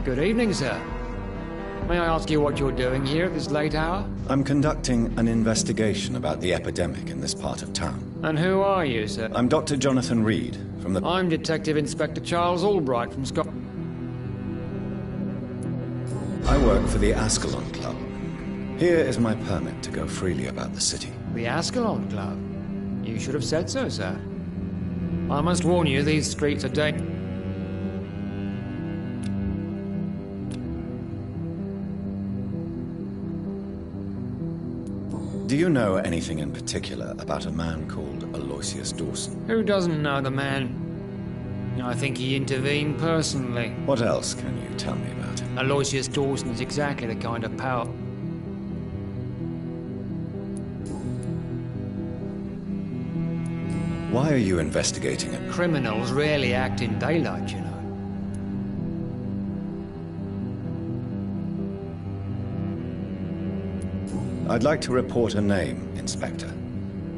Good evening, sir. May I ask you what you're doing here at this late hour? I'm conducting an investigation about the epidemic in this part of town. And who are you, sir? I'm Dr. Jonathan Reed, from the... I'm Detective Inspector Charles Albright from Scotland. I work for the Ascalon Club. Here is my permit to go freely about the city. The Ascalon Club? You should have said so, sir. I must warn you, these streets are dangerous. Do you know anything in particular about a man called Aloysius Dawson? Who doesn't know the man? I think he intervened personally. What else can you tell me about him? Aloysius Dawson is exactly the kind of power. Why are you investigating it? Criminals rarely act in daylight, you know. I'd like to report a name, Inspector.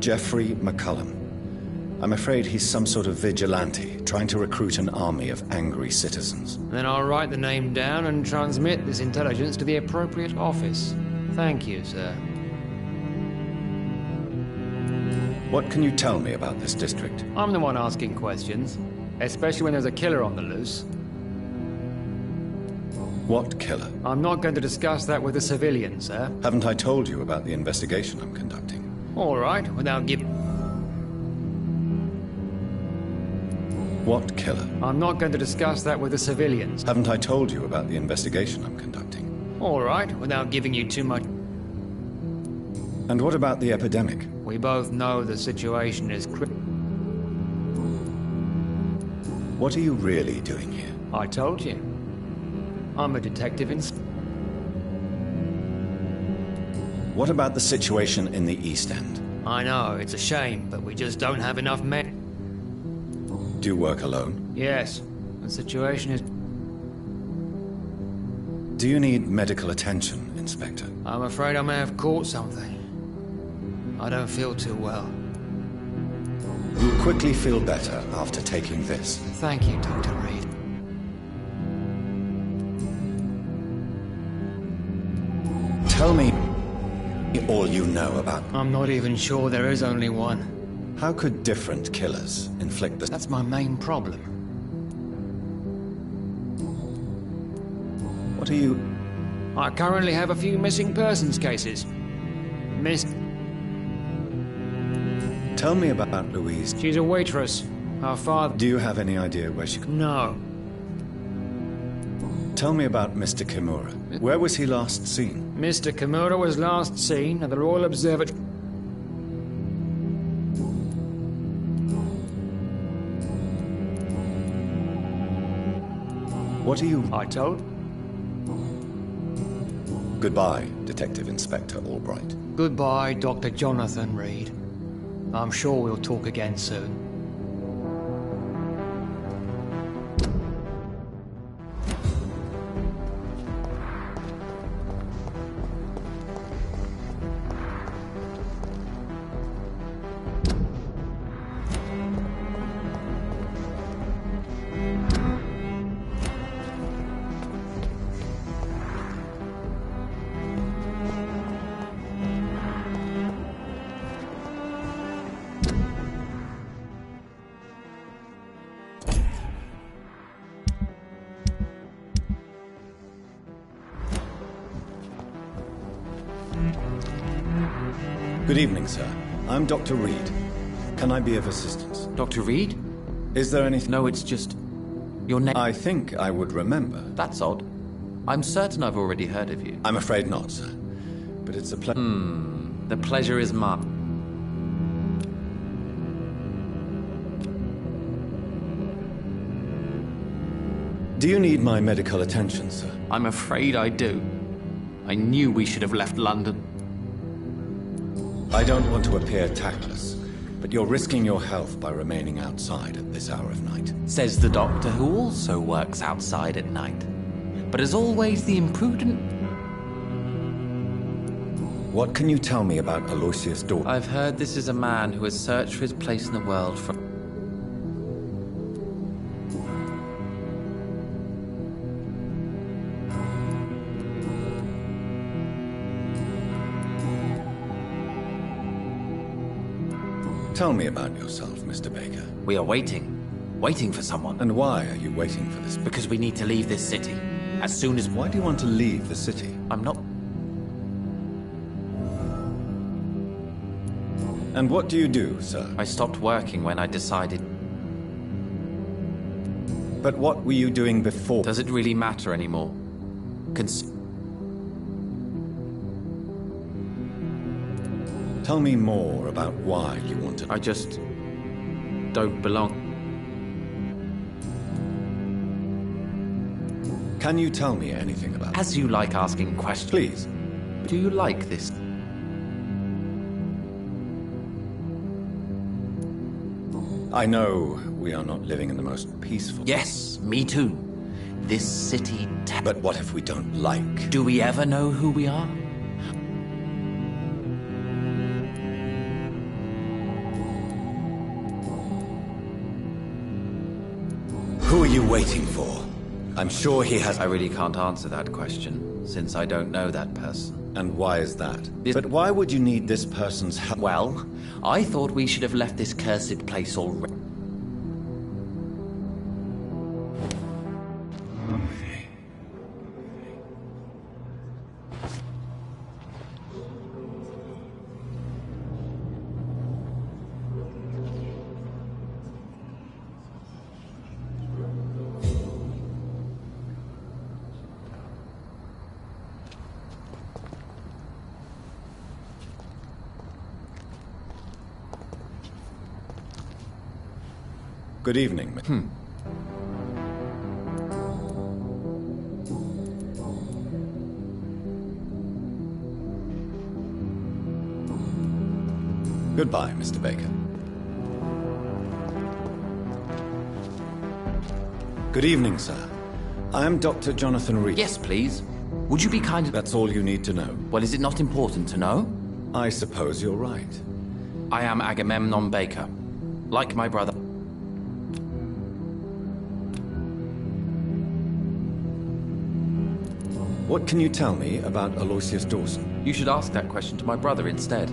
Jeffrey McCullum. I'm afraid he's some sort of vigilante, trying to recruit an army of angry citizens. Then I'll write the name down and transmit this intelligence to the appropriate office. Thank you, sir. What can you tell me about this district? I'm the one asking questions, especially when there's a killer on the loose. What killer? I'm not going to discuss that with the civilians, sir. Haven't I told you about the investigation I'm conducting? All right, without giving... What killer? I'm not going to discuss that with the civilians. Haven't I told you about the investigation I'm conducting? All right, without giving you too much... And what about the epidemic? We both know the situation is What are you really doing here? I told you. I'm a detective in... What about the situation in the East End? I know, it's a shame, but we just don't have enough men. Do you work alone? Yes, the situation is... Do you need medical attention, Inspector? I'm afraid I may have caught something. I don't feel too well. You'll quickly feel better after taking this. Thank you, Dr. Reed. Tell me all you know about... I'm not even sure there is only one. How could different killers inflict the... That's my main problem. What are you... I currently have a few missing persons cases. Tell me about Louise. She's a waitress. Her father... Do you have any idea where she... No. Tell me about Mr. Kimura. Where was he last seen? Mr. Kimura was last seen at the Royal Observatory. What are you... I told? Goodbye, Detective Inspector Albright. Goodbye, Dr. Jonathan Reed. I'm sure we'll talk again soon. Good evening, sir. I'm Dr. Reed. Can I be of assistance? Dr. Reed? Is there anything... No, it's just... your name... I think I would remember. That's odd. I'm certain I've already heard of you. I'm afraid not, sir. But it's a pleasure... The pleasure is mine. Do you need my medical attention, sir? I'm afraid I do. I knew we should have left London. I don't want to appear tactless, but you're risking your health by remaining outside at this hour of night. Says the doctor who also works outside at night. But as always, the imprudent... What can you tell me about Aloysius Dawson? I've heard this is a man who has searched for his place in the world for... Tell me about yourself, Mr. Baker. We are waiting. Waiting for someone. And why are you waiting for this? Because we need to leave this city. As soon as... Why do you want to leave the city? I'm not... And what do you do, sir? I stopped working when I decided... But what were you doing before? Does it really matter anymore? Tell me more about why you want to... I just... don't belong. Can you tell me anything about... As you like asking questions... Please. Do you like this? I know we are not living in the most peaceful... Yes, me too. This city... But what if we don't like... Do we ever know who we are? Who are you waiting for? I'm sure he has... I really can't answer that question, since I don't know that person. And why is that? But why would you need this person's help? Well, I thought we should have left this cursed place already. Good evening. Goodbye, Mr. Baker. Good evening, sir. I am Dr. Jonathan Reed. Yes, please. Would you be kind of... That's all you need to know. Well, is it not important to know? I suppose you're right. I am Agamemnon Baker. Like my brother. What can you tell me about Aloysius Dawson? You should ask that question to my brother instead.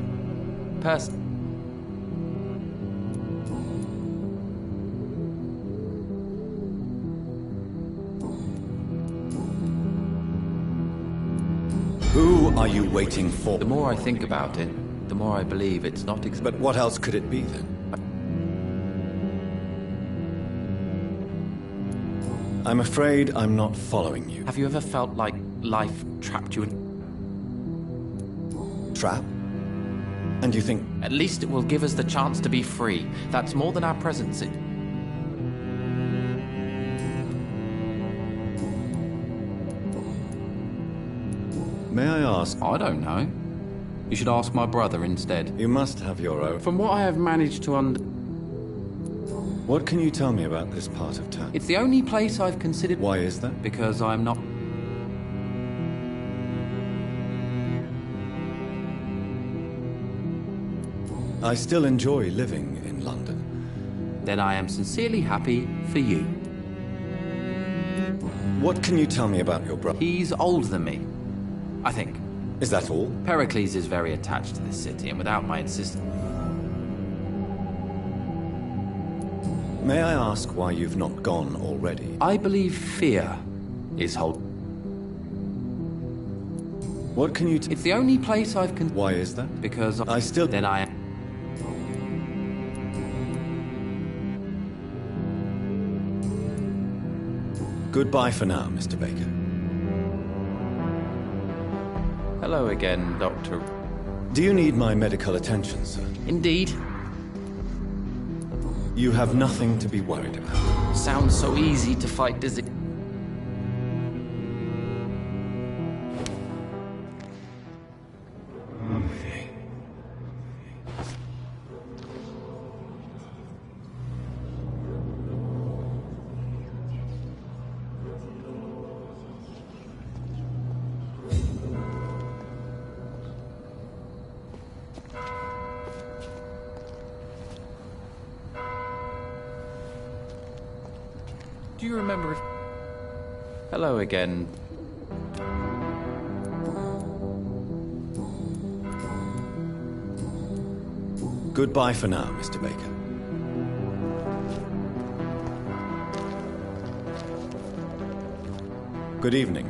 Who are you waiting for? The more I think about it, the more I believe it's not But what else could it be, then? I'm afraid I'm not following you. Have you ever felt like life trapped you in... Trap? And you think... At least it will give us the chance to be free. That's more than our present situation. May I ask... I don't know. You should ask my brother instead. You must have your own... From what I have managed to What can you tell me about this part of town? It's the only place I've considered... Why is that? Because I'm not... I still enjoy living in London. Then I am sincerely happy for you. What can you tell me about your brother? He's older than me, I think. Is that all? Pericles is very attached to this city, and without my insistence... May I ask why you've not gone already? I believe fear is hold... What can you... It's the only place I've Why is that? Because I still... Then I am... Goodbye for now, Mr. Baker. Hello again, Doctor. Do you need my medical attention, sir? Indeed. You have nothing to be worried about. Sounds so easy to fight disease. Do you remember if... Hello again. Goodbye for now, Mr. Baker. Good evening.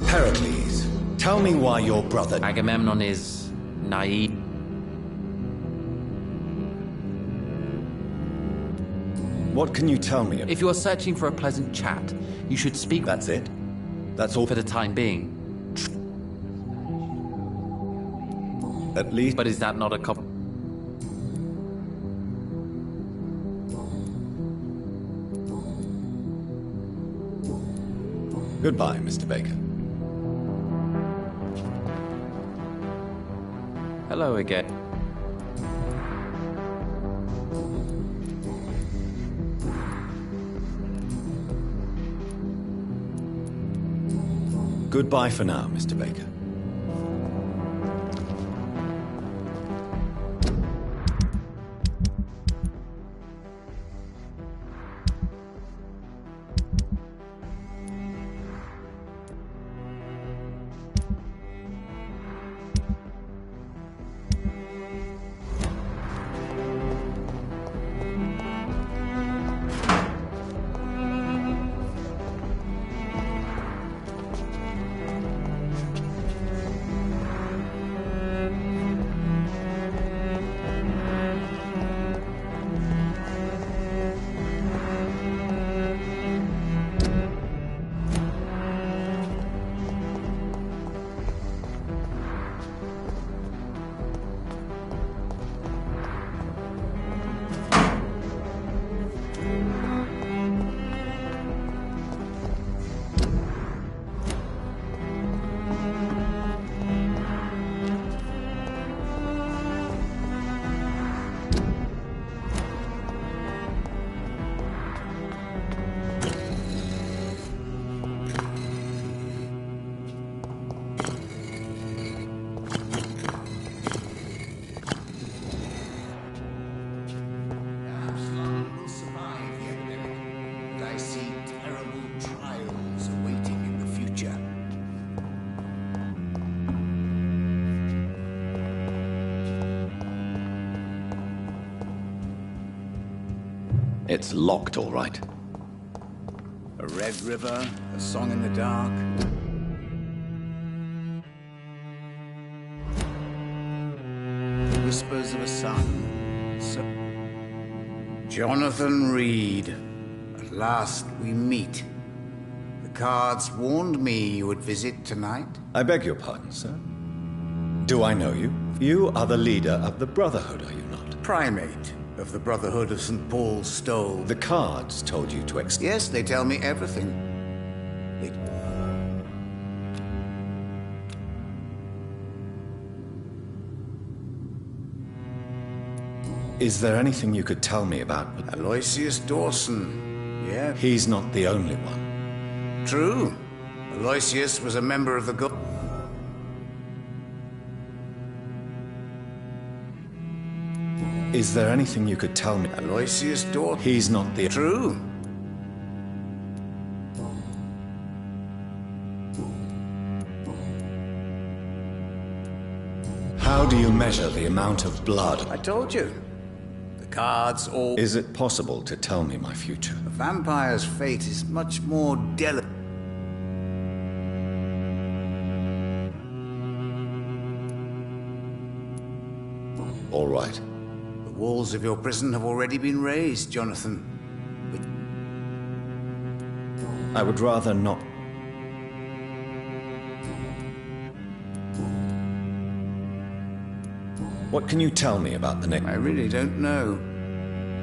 Pericles, tell me why your brother... Agamemnon is naive. What can you tell me about... If you are searching for a pleasant chat, you should speak That's it? That's all for the time being. At least... But is that not a Goodbye, Mr. Baker. Hello again. Goodbye for now, Mr. Baker. It's locked, all right. A red river, a song in the dark. The whispers of a son. Jonathan Reed. At last we meet. The cards warned me you would visit tonight. I beg your pardon, sir. Do I know you? You are the leader of the Brotherhood, are you not? Primate of the Brotherhood of St. Paul's Stole. The cards told you to Yes, they tell me everything. Is there anything you could tell me about... Aloysius Dawson. Yeah. He's not the only one. True. Aloysius was a member of the Is there anything you could tell me? Aloysius Dawson. He's not the... True. How do you measure the amount of blood? I told you. The cards all... Is it possible to tell me my future? A vampire's fate is much more delicate. All right. The walls of your prison have already been raised, Jonathan. I would rather not... What can you tell me about the next... I really don't know.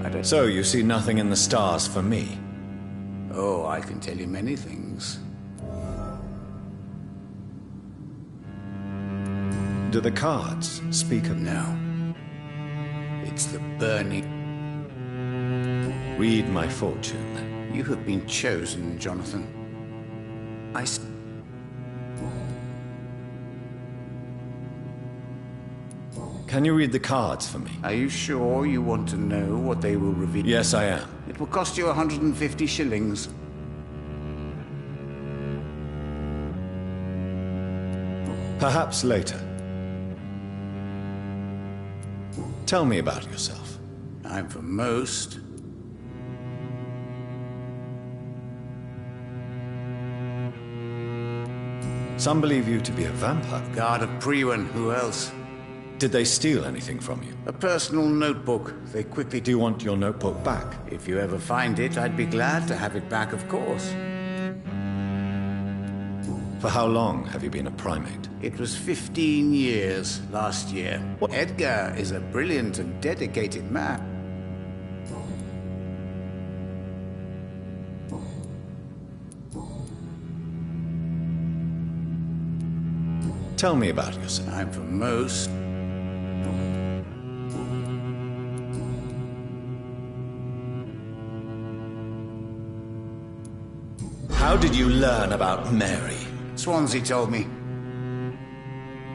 I don't... So you see nothing in the stars for me? Oh, I can tell you many things. Do the cards speak of... No. It's the burning... Read my fortune, then. You have been chosen, Jonathan. Can you read the cards for me? Are you sure you want to know what they will reveal? Yes, I am. It will cost you 150 shillings. Perhaps later. Tell me about yourself. I'm for most. Some believe you to be a vampire. Guard of Priwen, who else? Did they steal anything from you? A personal notebook. They quickly Do you want your notebook back? If you ever find it, I'd be glad to have it back, of course. For how long have you been a primate? It was 15 years last year. What? Edgar is a brilliant and dedicated man. Tell me about yourself. I'm for most. How did you learn about Mary? Swansea told me.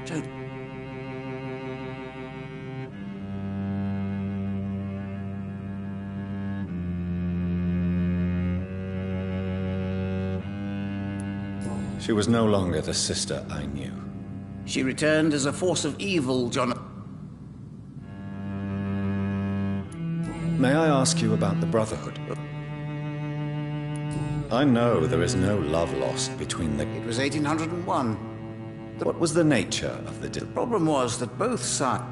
Don't... She was no longer the sister I knew. She returned as a force of evil, John. May I ask you about the Brotherhood? I know there is no love lost between the... It was 1801. What was the nature of the... The problem was that both sides...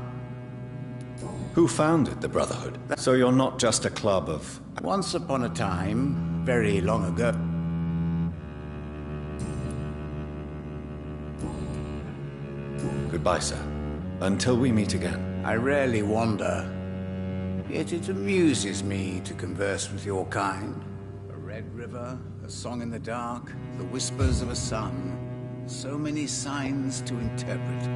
Who founded the Brotherhood? So you're not just a club of... Once upon a time, very long ago... Goodbye, sir. Until we meet again. I rarely wander. Yet it amuses me to converse with your kind. A red river, a song in the dark, the whispers of a sun. So many signs to interpret.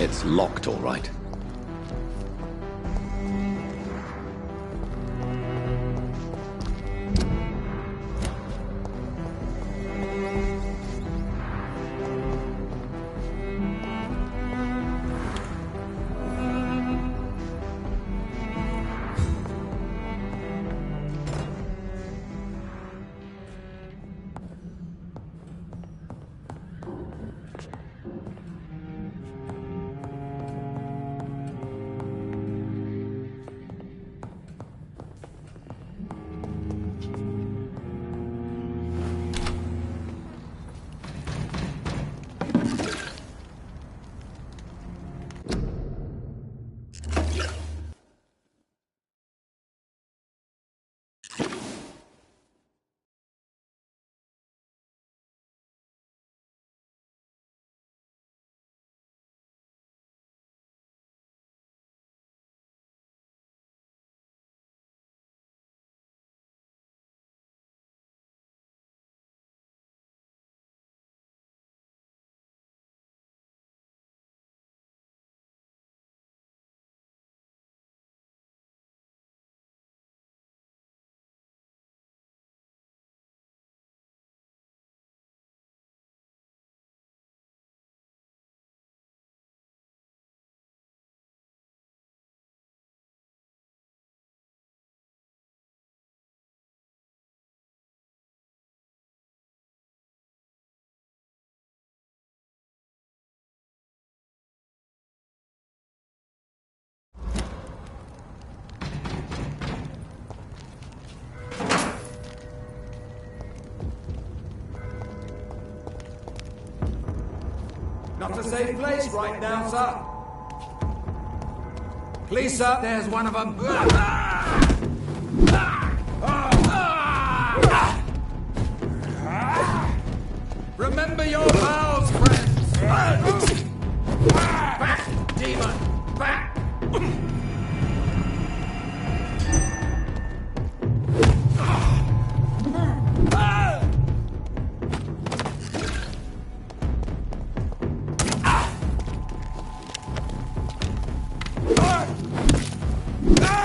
It's locked, all right. not a safe place right now, sir. Please, sir. There's one of them. Remember your vows, friends. Back, demon. Back. Ah!